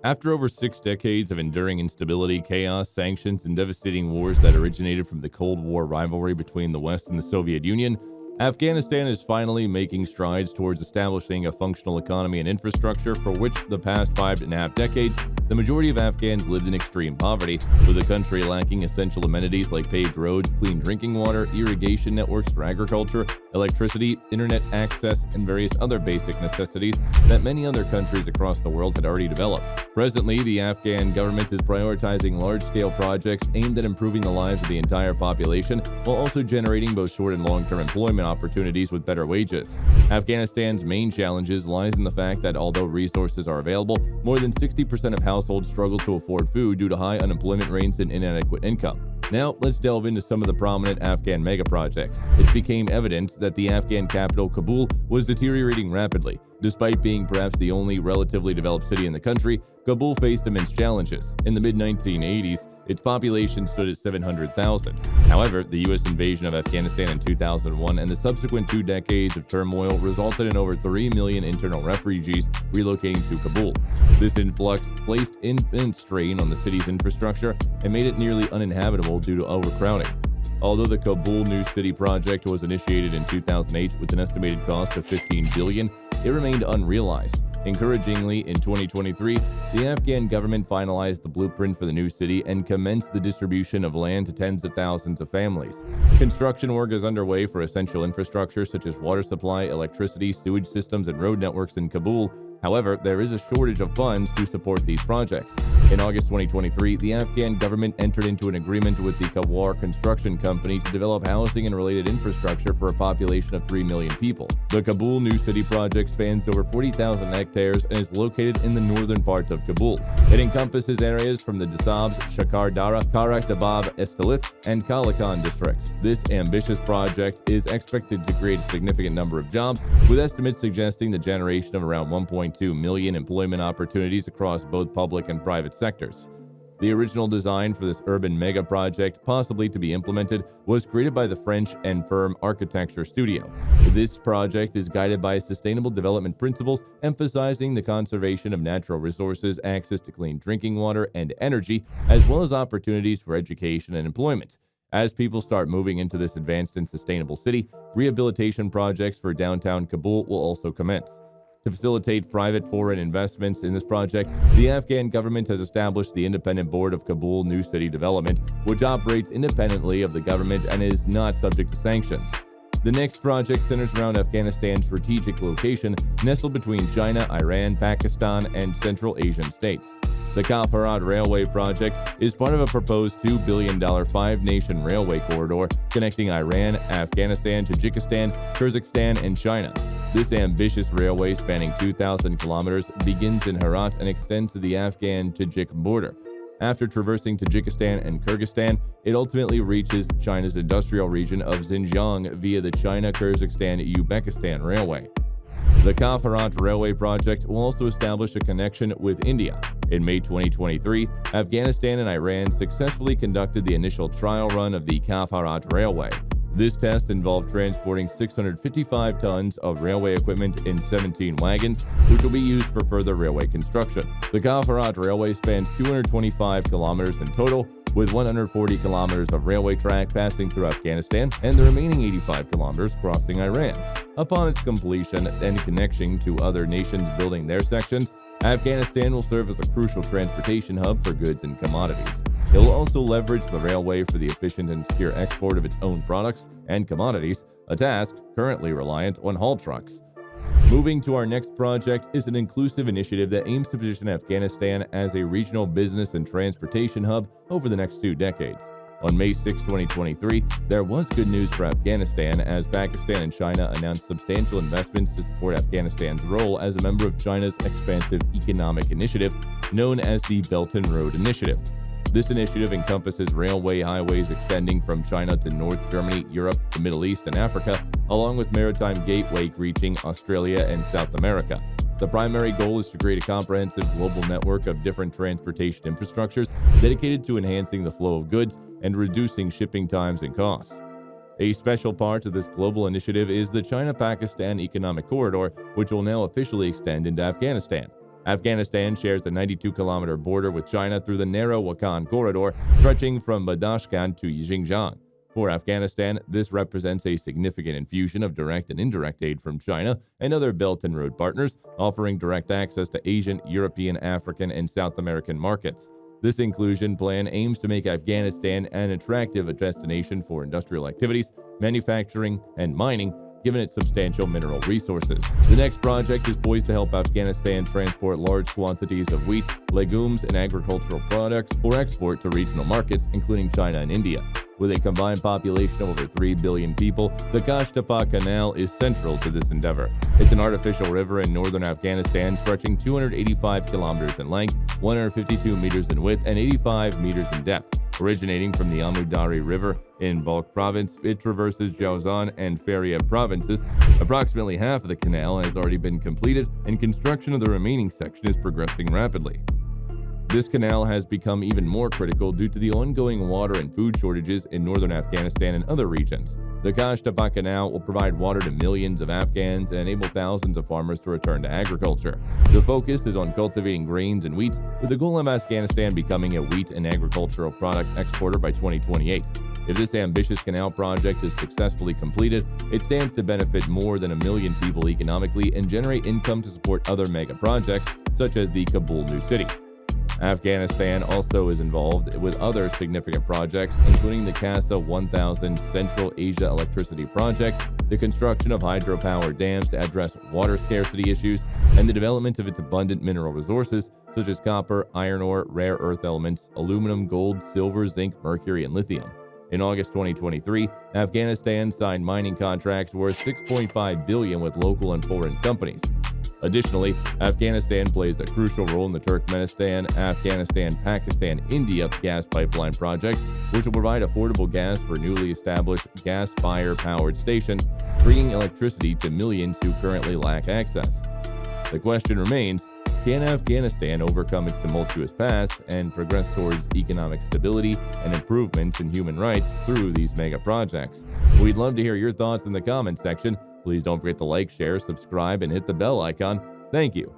After over 6 decades of enduring instability, chaos, sanctions, and devastating wars that originated from the Cold War rivalry between the West and the Soviet Union, Afghanistan is finally making strides towards establishing a functional economy and infrastructure for which the past 5.5 decades, the majority of Afghans lived in extreme poverty, with the country lacking essential amenities like paved roads, clean drinking water, irrigation networks for agriculture, electricity, internet access, and various other basic necessities that many other countries across the world had already developed. Presently, the Afghan government is prioritizing large-scale projects aimed at improving the lives of the entire population, while also generating both short and long-term employment opportunities with better wages. Afghanistan's main challenges lies in the fact that although resources are available, more than 60% of households struggle to afford food due to high unemployment rates and inadequate income. Now, let's delve into some of the prominent Afghan megaprojects. It became evident that the Afghan capital, Kabul, was deteriorating rapidly. Despite being perhaps the only relatively developed city in the country, Kabul faced immense challenges. In the mid-1980s, its population stood at 700,000. However, the U.S. invasion of Afghanistan in 2001 and the subsequent 2 decades of turmoil resulted in over 3 million internal refugees relocating to Kabul. This influx placed immense strain on the city's infrastructure and made it nearly uninhabitable due to overcrowding. Although the Kabul New City project was initiated in 2008 with an estimated cost of $15 billion, it remained unrealized. Encouragingly, in 2023, the Afghan government finalized the blueprint for the new city and commenced the distribution of land to tens of thousands of families. Construction work is underway for essential infrastructure such as water supply, electricity, sewage systems, and road networks in Kabul. However, there is a shortage of funds to support these projects. In August 2023, the Afghan government entered into an agreement with the Kawar Construction Company to develop housing and related infrastructure for a population of 3 million people. The Kabul New City project spans over 40,000 hectares and is located in the northern part of Kabul. It encompasses areas from the Dasabs, Shakardara, Karaktabab, Estalith, and Kalakan districts. This ambitious project is expected to create a significant number of jobs, with estimates suggesting the generation of around 1.2 million employment opportunities across both public and private sectors. The original design for this urban mega project, possibly to be implemented, was created by the French and firm Architecture Studio. This project is guided by sustainable development principles, emphasizing the conservation of natural resources, access to clean drinking water and energy, as well as opportunities for education and employment. As people start moving into this advanced and sustainable city, rehabilitation projects for downtown Kabul will also commence. To facilitate private foreign investments in this project, the Afghan government has established the Independent Board of Kabul New City Development, which operates independently of the government and is not subject to sanctions. The next project centers around Afghanistan's strategic location, nestled between China, Iran, Pakistan, and Central Asian states. The Kafarat Railway project is part of a proposed $2 billion 5-nation railway corridor connecting Iran, Afghanistan, Tajikistan, Kyrgyzstan, and China. This ambitious railway, spanning 2,000 kilometers, begins in Herat and extends to the Afghan-Tajik border. After traversing Tajikistan and Kyrgyzstan, it ultimately reaches China's industrial region of Xinjiang via the China-Kyrgyzstan-Uzbekistan Railway. The Kafarat Railway project will also establish a connection with India. In May 2023, Afghanistan and Iran successfully conducted the initial trial run of the Kafarat Railway. This test involved transporting 655 tons of railway equipment in 17 wagons, which will be used for further railway construction. The Kafarat Railway spans 225 kilometers in total, with 140 kilometers of railway track passing through Afghanistan and the remaining 85 kilometers crossing Iran. Upon its completion and connection to other nations building their sections, Afghanistan will serve as a crucial transportation hub for goods and commodities. It will also leverage the railway for the efficient and secure export of its own products and commodities, a task currently reliant on haul trucks. Moving to our next project is an inclusive initiative that aims to position Afghanistan as a regional business and transportation hub over the next 2 decades. On May 6, 2023, there was good news for Afghanistan as Pakistan and China announced substantial investments to support Afghanistan's role as a member of China's expansive economic initiative known as the Belt and Road Initiative. This initiative encompasses railway highways extending from China to North Germany, Europe, the Middle East, and Africa, along with maritime gateway reaching Australia and South America. The primary goal is to create a comprehensive global network of different transportation infrastructures dedicated to enhancing the flow of goods and reducing shipping times and costs. A special part of this global initiative is the China-Pakistan Economic Corridor, which will now officially extend into Afghanistan. Afghanistan shares a 92-kilometer border with China through the narrow Wakhan corridor, stretching from Badashkan to Xinjiang. For Afghanistan, this represents a significant infusion of direct and indirect aid from China and other Belt and Road partners, offering direct access to Asian, European, African, and South American markets. This inclusion plan aims to make Afghanistan an attractive destination for industrial activities, manufacturing, and mining, given its substantial mineral resources. The next project is poised to help Afghanistan transport large quantities of wheat, legumes, and agricultural products for export to regional markets, including China and India. With a combined population of over 3 billion people, the Kashtapa Canal is central to this endeavor. It's an artificial river in northern Afghanistan stretching 285 kilometers in length, 152 meters in width, and 85 meters in depth. Originating from the Amudari River in Balkh province, it traverses Jawzan and Faryab provinces. Approximately half of the canal has already been completed, and construction of the remaining section is progressing rapidly. This canal has become even more critical due to the ongoing water and food shortages in northern Afghanistan and other regions. The Kashtapa Canal will provide water to millions of Afghans and enable thousands of farmers to return to agriculture. The focus is on cultivating grains and wheat, with the goal of Afghanistan becoming a wheat and agricultural product exporter by 2028. If this ambitious canal project is successfully completed, it stands to benefit more than 1 million people economically and generate income to support other mega projects, such as the Kabul new city. Afghanistan also is involved with other significant projects, including the CASA 1000 Central Asia Electricity Project, the construction of hydropower dams to address water scarcity issues, and the development of its abundant mineral resources such as copper, iron ore, rare earth elements, aluminum, gold, silver, zinc, mercury, and lithium. In August 2023, Afghanistan signed mining contracts worth $6.5 billion with local and foreign companies. Additionally, Afghanistan plays a crucial role in the Turkmenistan-Afghanistan-Pakistan-India gas pipeline project, which will provide affordable gas for newly established gas-fire-powered stations, bringing electricity to millions who currently lack access. The question remains, can Afghanistan overcome its tumultuous past and progress towards economic stability and improvements in human rights through these mega projects? We'd love to hear your thoughts in the comments section. Please don't forget to like, share, subscribe, and hit the bell icon. Thank you.